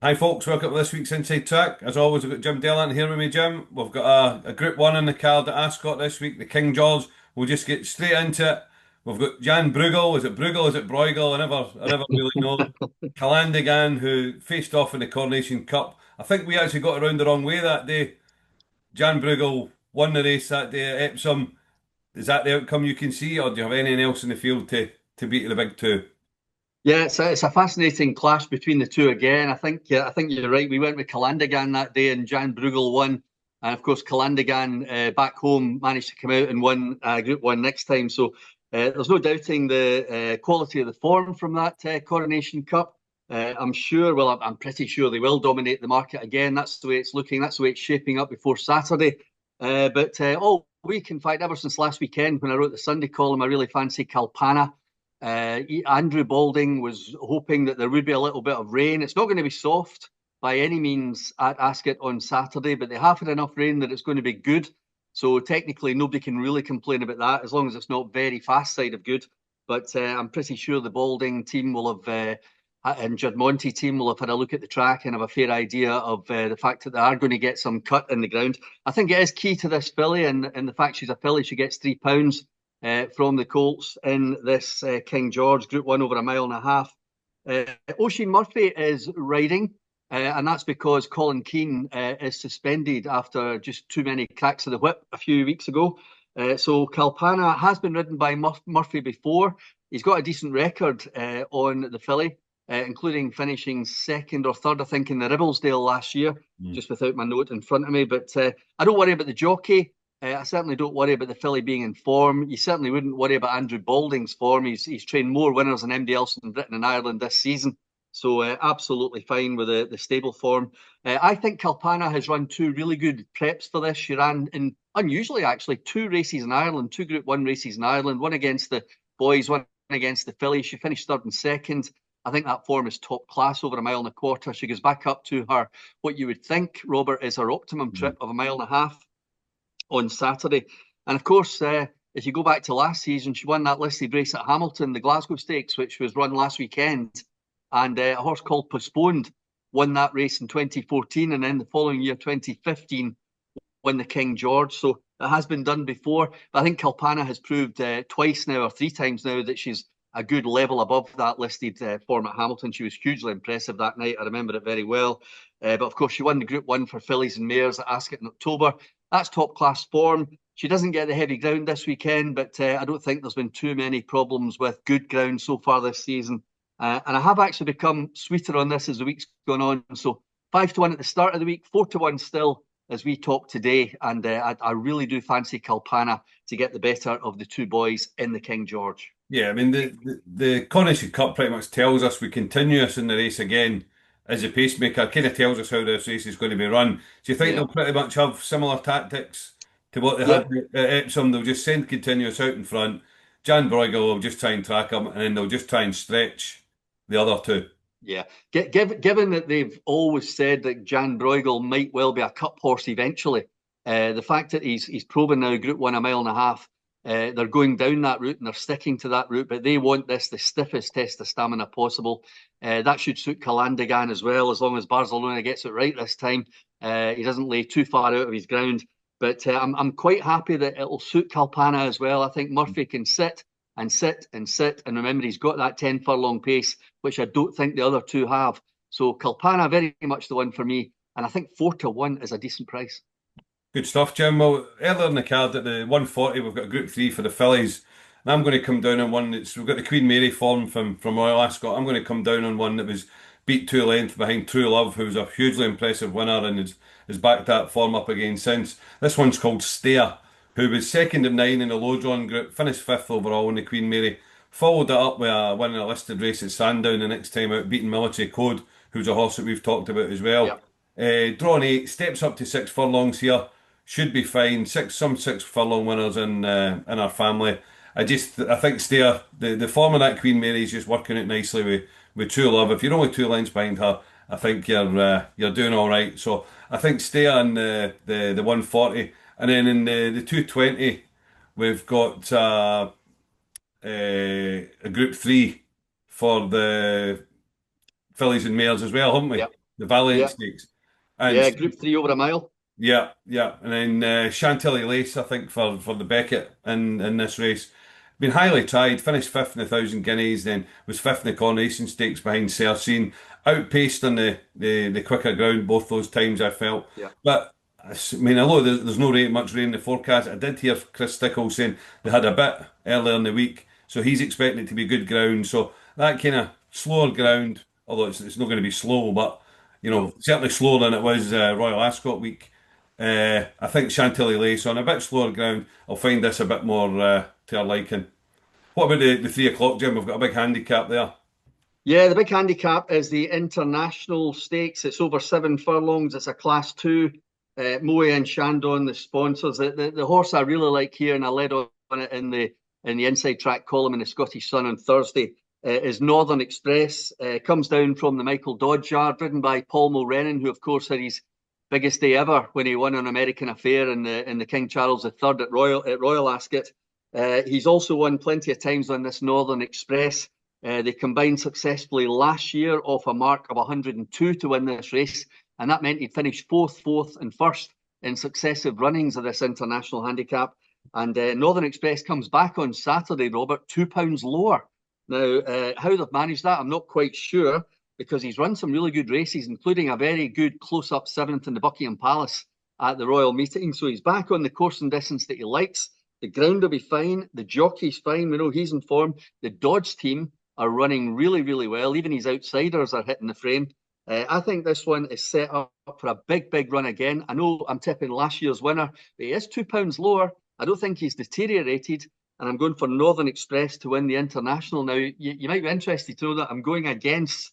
Hi folks, welcome to this week's Inside Track. As always, we've got Jim Delahunt here with me, Jim. We've got a Group 1 in the card at Ascot this week, the King George. We'll just get straight into it. We've got Jan Bruegel, is it Bruegel, is it Bruegel? I never really know. Calandigan, who faced off in the Coronation Cup. I think we actually got around the wrong way that day. Jan Bruegel won the race that day at Epsom. Is that the outcome you can see, or do you have anything else in the field to beat the big two? Yeah, it's a fascinating clash between the two again. I think you're right. We went with Calandigan that day, and Jan Bruegel won, and of course Calandigan back home managed to come out and won Group One next time. So there's no doubting the quality of the form from that Coronation Cup. I'm sure. Well, I'm pretty sure they will dominate the market again. That's the way it's looking. That's the way it's shaping up before Saturday. But all week, in fact, ever since last weekend when I wrote the Sunday column, I really fancy Kalpana. Andrew Balding was hoping that there would be a little bit of rain. It's not going to be soft by any means at Ascot on Saturday, but they have had enough rain that it's going to be good. So technically, nobody can really complain about that as long as it's not very fast side of good. But I'm pretty sure the Balding team will have, and Judd Monty team will have had a look at the track and have a fair idea of the fact that they are going to get some cut in the ground. I think it is key to this filly, and the fact she's a filly, she gets £3 from the Colts in this King George Group 1 over a mile and a half. Oisin Murphy is riding, and that's because Colin Keane is suspended after just too many cracks of the whip a few weeks ago. So Kalpana has been ridden by Murphy before. He's got a decent record on the filly, including finishing second or third, I think, in the Ribblesdale last year, Mm. just without my note in front of me. But I don't worry about the jockey. I certainly don't worry about the filly being in form. You certainly wouldn't worry about Andrew Balding's form. He's trained more winners than anybody else in Britain and Ireland this season. So absolutely fine with the stable form. I think Kalpana has run two really good preps for this. She ran in unusually actually two races in Ireland, two Group 1 races in Ireland, one against the boys, one against the fillies. She finished third and second. I think that form is top class over a mile and a quarter. She goes back up to her, what you would think, Robert, is her optimum Mm. trip of a mile and a half on Saturday. And of course, if you go back to last season, she won that listed race at Hamilton, the Glasgow Stakes, which was run last weekend. And a horse called Postponed won that race in 2014. And then the following year, 2015, won the King George. So it has been done before. But I think Kalpana has proved twice now or three times now that she's a good level above that listed form at Hamilton. She was hugely impressive that night. I remember it very well. But of course, she won the Group 1 for fillies and mares at Ascot in October. That's top class form. She doesn't get the heavy ground this weekend, but I don't think there's been too many problems with good ground so far this season. And I have actually become sweeter on this as the week's gone on. So 5-1 at the start of the week, 4-1 still as we talk today. And I really do fancy Kalpana to get the better of the two boys in the King George. Yeah, I mean the Coronation Cup pretty much tells us we continue us in the race again as a pacemaker. Kind of tells us how this race is going to be run. Do you think Yeah. they'll pretty much have similar tactics to what they Yeah. had at Epsom? They'll just send continuous out in front. Jan Bruegel will just try and track him, and then they'll just try and stretch the other two. Yeah. Given that they've always said that Jan Bruegel might well be a cup horse eventually, the fact that he's proven now Group 1 a mile and a half, they're going down that route and they're sticking to that route, but they want this the stiffest test of stamina possible. That should suit Calandigan as well, as long as Barcelona gets it right this time. He doesn't lay too far out of his ground. But I'm quite happy that it'll suit Kalpana as well. I think Murphy can sit and sit and sit. And remember, he's got that 10 furlong pace, which I don't think the other two have. So Kalpana, very much the one for me. And I think 4-1 is a decent price. Good stuff, Jim. Well, earlier in the card at the 140, we've got Group 3 for the fillies. And I'm going to come down on one that's, we've got the Queen Mary form from Royal Ascot. I'm going to come down on one that was beat two lengths behind True Love, who was a hugely impressive winner and has backed that form up again since. This one's called Stair, who was second in nine in the low drawn group, finished fifth overall in the Queen Mary. Followed it up with winning a listed race at Sandown the next time out, beating Military Code, who's a horse that we've talked about as well. Yeah. Drawn eight, steps up to 6 furlongs here. Should be fine. Some 6 furlong winners in our family. I think Stair, the form of that Queen Mary is just working out nicely with True Love. If you're only 2 lines behind her, I think you're doing all right. So I think Stair in the 140, and then in the 220 we've got a Group 3 for the fillies and mares as well, haven't Yeah. we? the Valiant Yeah, Stakes. And yeah. Group 3 over a mile. yeah, yeah, and then Chantilly Lace, I think, for the Beckett in this race. Been highly tried, finished fifth in the Thousand Guineas, then was fifth in the Coronation Stakes behind Cercine. Outpaced on the quicker ground both those times, I felt. Yeah. But I mean, although there's no much rain in the forecast, I did hear Chris Stickles saying they had a bit earlier in the week, so he's expecting it to be good ground. So that kind of slower ground, although it's not going to be slow, but No. certainly slower than it was Royal Ascot week. I think Chantilly Lace on a bit slower ground. I'll find this a bit more to our liking. What about the 3 o'clock, Jim? We've got a big handicap there. Yeah, the big handicap is the International Stakes. It's over 7 furlongs. It's a Class 2. Moe and Shandon, the sponsors. The horse I really like here, and I led on it in the inside track column in the Scottish Sun on Thursday, is Northern Express. Comes down from the Michael Dodge yard, ridden by Paul Mulrennan, who of course had his biggest day ever when he won an American Affair in the King Charles III at Royal Ascot. He's also won plenty of times on this Northern Express. They combined successfully last year off a mark of 102 to win this race, and that meant he'd finished fourth, and first in successive runnings of this international handicap. And Northern Express comes back on Saturday, Robert, £2 lower. Now, how they've managed that, I'm not quite sure, because he's run some really good races, including a very good close-up seventh in the Buckingham Palace at the Royal Meeting. So he's back on the course and distance that he likes. The ground will be fine. The jockey's fine. We know he's in form. The Dodge team are running really, really well. Even his outsiders are hitting the frame. I think this one is set up for a big, big run again. I know I'm tipping last year's winner, but he is £2 lower. I don't think he's deteriorated, and I'm going for Northern Express to win the International. Now, you might be interested to know that I'm going against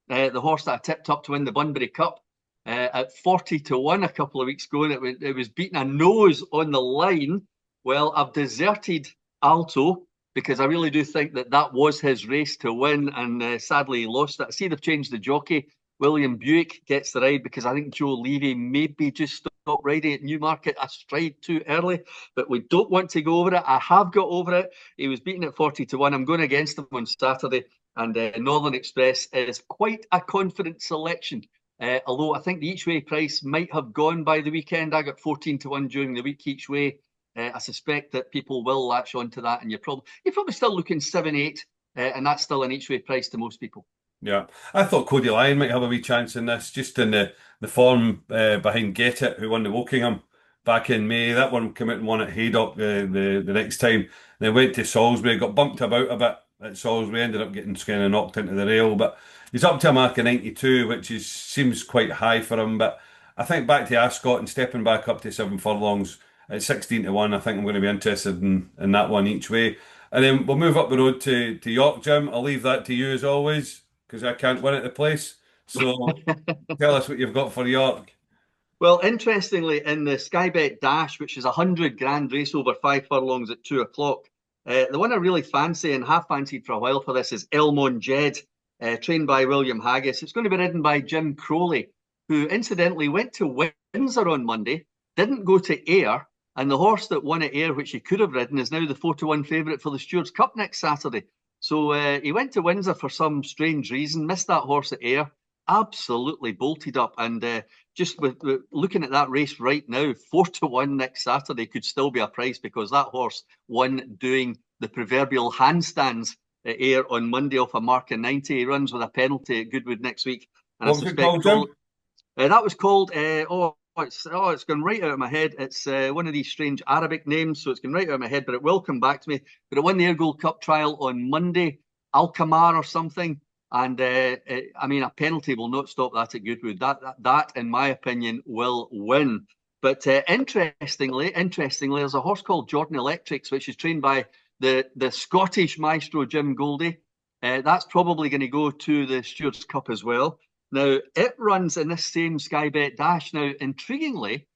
the horse that I tipped up to win the Bunbury Cup at 40 to 1 a couple of weeks ago, and it was beating a nose on the line. Well, I've deserted Alto because I really do think that was his race to win, and sadly he lost it. I see they've changed the jockey. William Buick gets the ride because I think Joe Levy maybe just stopped riding at Newmarket a stride too early, but we don't want to go over it. I have got over it. He was beaten at 40 to 1. I'm going against him on Saturday, and Northern Express is quite a confident selection. Although I think the each way price might have gone by the weekend. I got 14 to 1 during the week each way. I suspect that people will latch onto that, and you're probably still looking 7-8, and that's still an each way price to most people. Yeah, I thought Cody Lyon might have a wee chance in this, just in the form behind Get It, who won the Wokingham back in May. That one came out and won at Haydock the next time. Then went to Salisbury, got bumped about a bit at Salisbury, ended up getting kind of knocked into the rail, but he's up to a mark of 92, which seems quite high for him. But I think back to Ascot and stepping back up to 7 furlongs at 16 to 1, I think I'm going to be interested in that one each way. And then we'll move up the road to York, Jim. I'll leave that to you as always, because I can't win at the place. So tell us what you've got for York. Well, interestingly, in the Sky Bet Dash, which is a 100 grand race over 5 furlongs at 2 o'clock, the one I really fancy and have fancied for a while for this is Elmon Jed, trained by William Haggis. It's going to be ridden by Jim Crowley, who incidentally went to Windsor on Monday, didn't go to Ayr, and the horse that won at Ayr, which he could have ridden, is now the 4 to 1 favourite for the Stewards Cup next Saturday. So he went to Windsor for some strange reason, missed that horse at Ayr, absolutely bolted up. And just with looking at that race right now, 4 to 1 next Saturday could still be a price, because that horse won doing the proverbial handstands at Ayr on Monday off a mark of 90. He runs with a penalty at Goodwood next week. And What was it called, Jim? That was called, it's gone right out of my head. It's one of these strange Arabic names, so it's gone right out of my head, but it will come back to me. But it won the Air Gold Cup trial on Monday, Alkamar or something. And I mean, a penalty will not stop that at Goodwood. That, in my opinion, will win. But interestingly, there's a horse called Jordan Electrics, which is trained by the Scottish maestro Jim Goldie. That's probably going to go to the Stewards Cup as well. Now, it runs in this same Sky Bet Dash. Now, intriguingly,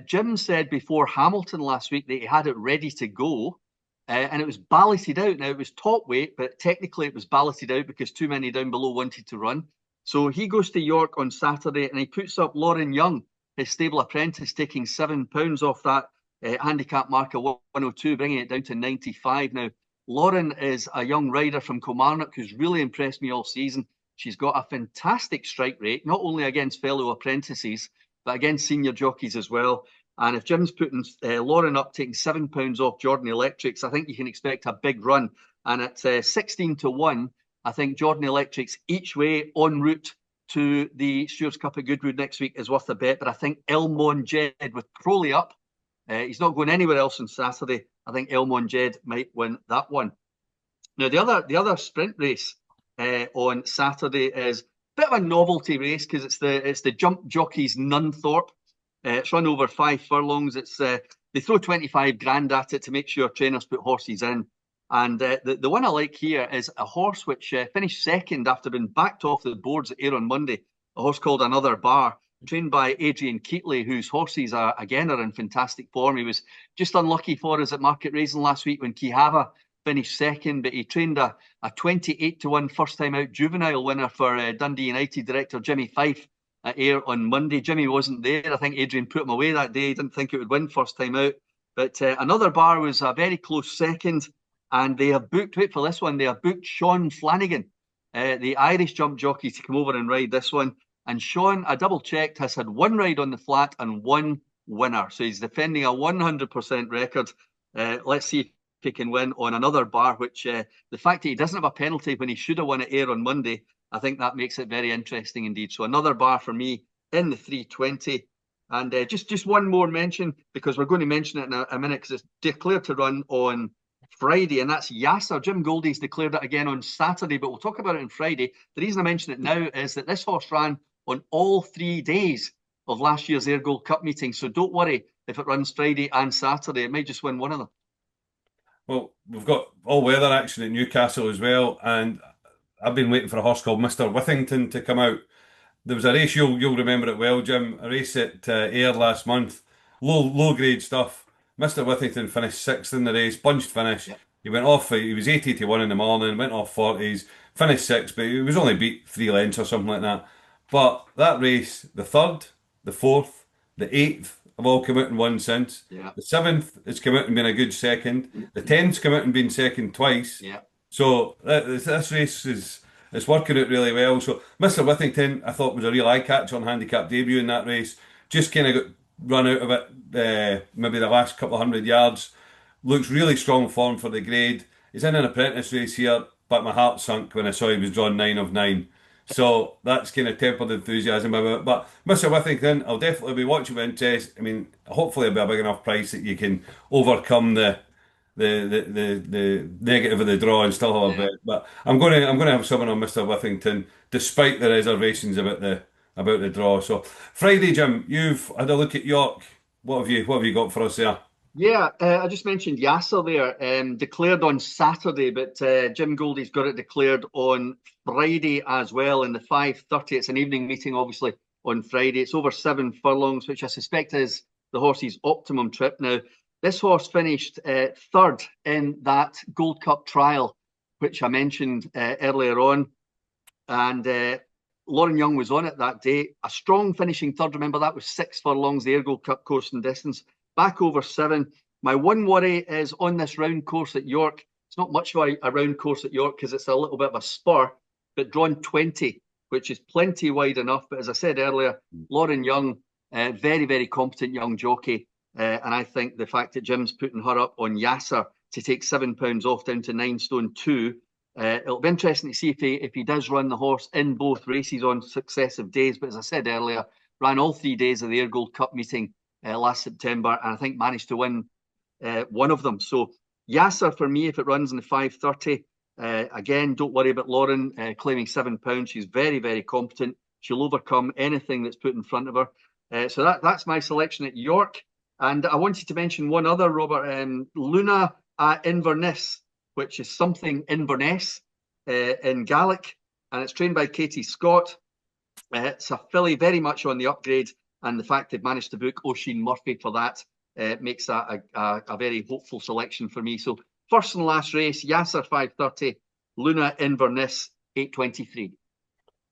Jim said before Hamilton last week that he had it ready to go, and it was balloted out. Now, it was top weight, but technically it was balloted out because too many down below wanted to run. So he goes to York on Saturday, and he puts up Lauren Young, his stable apprentice, taking £7 off that handicap mark of 102, bringing it down to 95. Now, Lauren is a young rider from Kilmarnock who's really impressed me all season. She's got a fantastic strike rate, not only against fellow apprentices, but against senior jockeys as well. And if Jim's putting Lauren up, taking £7 off Jordan Electrics, I think you can expect a big run. And at 16 to 1, I think Jordan Electrics each way en route to the Stewards Cup at Goodwood next week is worth a bet. But I think Elmon Jed with Crowley up, he's not going anywhere else on Saturday. I think Elmon Jed might win that one. Now the other sprint race on Saturday is a bit of a novelty race because it's the Jump Jockeys Nunthorpe. It's run over 5 furlongs. It's they throw 25 grand at it to make sure trainers put horses in. And the one I like here is a horse which finished second after being backed off the boards at Ayr on Monday. A horse called Another Bar, trained by Adrian Keatley, whose horses are in fantastic form. He was just unlucky for us at Market Raising last week when Kihava finished second, but he trained a 28 to 1 first time out juvenile winner for Dundee United director Jimmy Fife at Ayr on Monday. Jimmy wasn't there. I think Adrian put him away that day. He didn't think it would win first time out. But Another Bar was a very close second. And they have booked, wait for this one, they have booked Sean Flanagan, the Irish jump jockey, to come over and ride this one. And Sean, I double checked, has had 1 ride on the flat and 1 winner. So he's defending a 100% record. Let's see if he can win on Another Bar, which the fact that he doesn't have a penalty when he should have won at Ayr on Monday, I think that makes it very interesting indeed. So Another Bar for me in the 320. And just one more mention, because we're going to mention it in a minute, because it's declared to run on Friday, and that's Yasser. Jim Goldie's declared it again on Saturday, but we'll talk about it on Friday. The reason I mention it now is that this horse ran on all 3 days of last year's Ayr Gold Cup meeting, so don't worry if it runs Friday and Saturday. It might just win one of them. Well, we've got all weather action at Newcastle as well, and I've been waiting for a horse called Mr. Withington to come out. There was a race, you'll remember it well, Jim, a race at Ayr last month, low grade stuff. Mr. Withington finished 6th in the race, bunched finish. Yep. He went off, he was 80 to 1 in the morning, went off 40s, finished 6th, but he was only beat 3 lengths or something like that. But that race, the 3rd, the 4th, the 8th have all come out and won since. Yeah. The 7th has come out and been a good second. The 10th's come out and been second twice. Yeah. So this race is working out really well. So Mr. Withington, I thought, was a real eye catch on handicap debut in that race. Just kind of got run out of it, maybe the last couple of 100 yards. Looks really strong form for the grade. He's in an apprentice race here, but my heart sunk when I saw he was drawn 9 of 9. So that's kind of tempered enthusiasm about it. But Mr. Withington, I'll definitely be watching with interest. I mean, hopefully it'll be a big enough price that you can overcome the negative of the draw and still have a bet. But I'm going to have someone on Mr. Withington, despite the reservations about the draw. So Friday, Jim, you've had a look at York. What have you got for us there? Yeah, I just mentioned Yasser there, declared on Saturday, but Jim Goldie's got it declared on Friday as well in the 5:30. It's an evening meeting, obviously, on Friday. It's over 7 furlongs, which I suspect is the horse's optimum trip. Now, this horse finished 3rd in that Gold Cup trial, which I mentioned earlier on. And Lauren Young was on it that day. A strong finishing 3rd. Remember, that was 6 furlongs, the Ayr Gold Cup course and distance. Back over 7. My one worry is on this round course at York. It's not much of a round course at York because it's a little bit of a spur, but drawn 20, which is plenty wide enough. But as I said earlier, Lauren Young, very, very competent young jockey. And I think the fact that Jim's putting her up on Yasser to take £7 off down to 9 stone 2, it'll be interesting to see if he does run the horse in both races on successive days. But as I said earlier, ran all 3 days of the Ayr Gold Cup meeting last September, and I think managed to win one of them. So Yasser for me, if it runs in the 5:30, again, don't worry about Lauren claiming £7. She's very, very competent. She'll overcome anything that's put in front of her. So that's my selection at York. And I wanted to mention one other, Robert, Luna Inverness, which is something Inverness in Gaelic, and it's trained by Katie Scott. It's a filly very much on the upgrade, and the fact they've managed to book Oisin Murphy for that makes that a very hopeful selection for me. So first and last race, Yasser 5:30, Luna Inverness 8:23.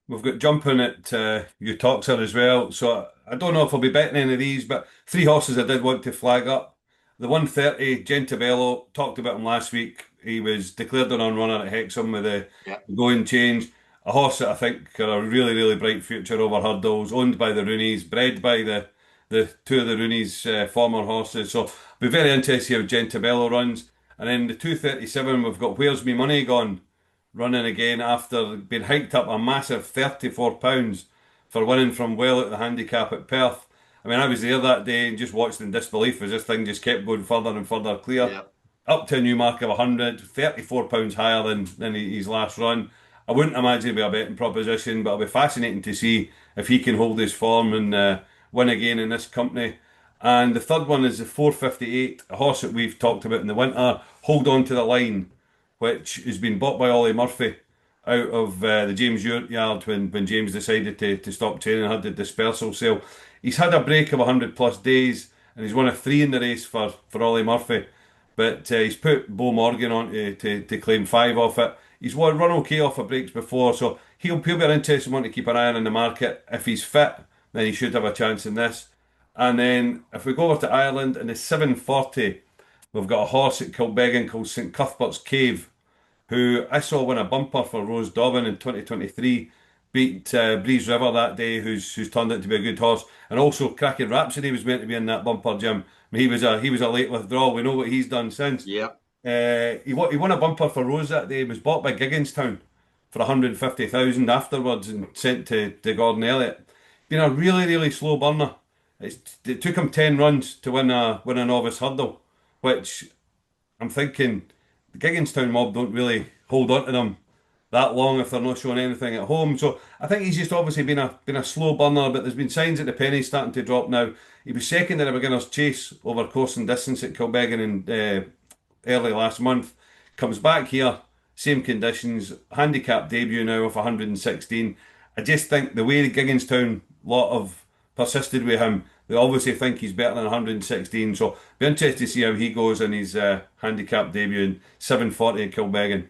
We've got jumping at Utoxer as well. So I don't know if I'll be betting any of these, but 3 horses I did want to flag up. The 130, Gentabello, talked about him last week. He was declared an on-runner at Hexham with the going change. a horse that I think got a really, really bright future over hurdles, owned by the Rooneys, bred by the two of the Rooneys' former horses. So be very interested to see how Gentabello runs. And then the 237, we've got Where's Me Money gone, running again after being hiked up a massive £34 for winning from well at the handicap at Perth. I mean, I was there that day and just watched in disbelief as this thing just kept going further and further clear, Yeah. up to a new mark of 100, £34 higher than his last run. I wouldn't imagine it'd be a betting proposition, but it'll be fascinating to see if he can hold his form and win again in this company. And the third one is the 458, a horse that we've talked about in the winter, Hold On to the Line, which has been bought by Ollie Murphy out of the James Ewart yard when James decided to stop training and had the dispersal sale. He's had a break of 100 plus days and he's won a three in the race for Ollie Murphy. But he's put Beau Morgan on to claim five off it. He's run okay off of breaks before, so he'll be an interesting one to keep an eye on in the market. If he's fit, then he should have a chance in this. And then if we go over to Ireland in the 740, we've got a horse at Kilbeggan called St Cuthbert's Cave, who I saw win a bumper for Rose Dobbin in 2023, beat Breeze River that day, who's turned out to be a good horse, and also Cracking Rhapsody was meant to be in that bumper, Jim. I mean, he was a late withdrawal. We know what he's done since. Yeah. He won a bumper for Rose that day. He was bought by Gigginstown for 150,000 afterwards and sent to Gordon Elliott. Been a really, really slow burner. It took him 10 runs to win a novice hurdle, which I'm thinking the Gigginstown mob don't really hold on to them that long if they're not showing anything at home. So I think he's just obviously been a slow burner, but there's been signs that the penny's starting to drop now. He was second in a beginner's chase over course and distance at Kilbeggan in early last month. Comes back here, same conditions, handicap debut now of 116. I just think the way the Gigginstown lot have persisted with him, they obviously think he's better than 116. So be interested to see how he goes in his handicap debut in 740 at Kilbeggan.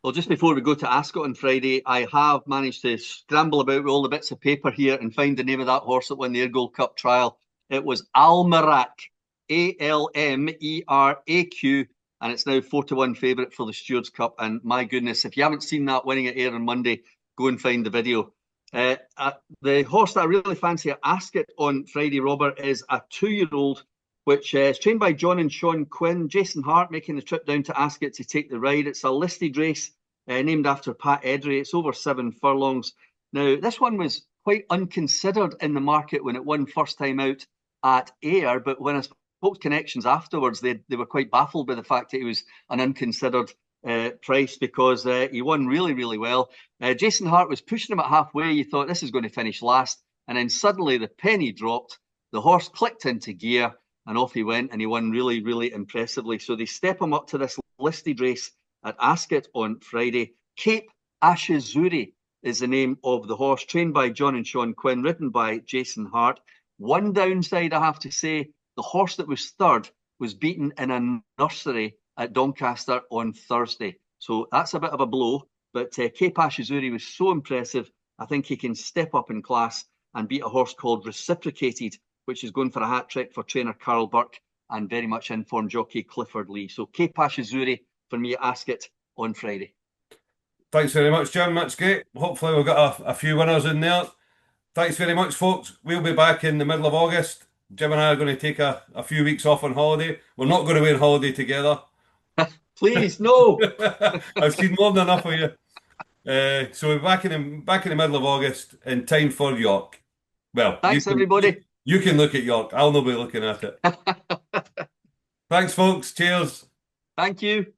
Well, just before we go to Ascot on Friday, I have managed to scramble about with all the bits of paper here and find the name of that horse that won the Air Gold Cup trial. It was Almeraq, Almeraq, and it's now 4-1 favourite for the Stewards Cup. And my goodness, if you haven't seen that winning at Ayr on Monday, go and find the video. The horse that I really fancy at Ascot on Friday, Robert, is a 2-year-old, which is trained by John and Sean Quinn. Jason Hart making the trip down to Ascot to take the ride. It's a listed race named after Pat Edry. It's over 7 furlongs. Now, this one was quite unconsidered in the market when it won first time out at Ayr, but when I spoke to Connections afterwards, they were quite baffled by the fact that it was an unconsidered price because he won really, really well. Jason Hart was pushing him at halfway. You thought this is going to finish last. And then suddenly the penny dropped. The horse clicked into gear and off he went. And he won really, really impressively. So they step him up to this listed race at Ascot on Friday. Cape Ashizuri is the name of the horse, trained by John and Sean Quinn, ridden by Jason Hart. One downside, I have to say, the horse that was third was beaten in a nursery at Doncaster on Thursday. So that's a bit of a blow. But Cape Ashizuri was so impressive. I think he can step up in class and beat a horse called Reciprocated, which is going for a hat trick for trainer Carl Burke and very much informed jockey Clifford Lee. So Cape Ashizuri for me at Ascot on Friday. Thanks very much, Jim. That's great. Hopefully we've got a few winners in there. Thanks very much, folks. We'll be back in the middle of August. Jim and I are going to take a few weeks off on holiday. We're not going to be on holiday together. Please, no. I've seen more than enough of you. So we're back in the middle of August in time for York. Well, Thanks, everybody. You can look at York. I'll not be looking at it. Thanks, folks. Cheers. Thank you.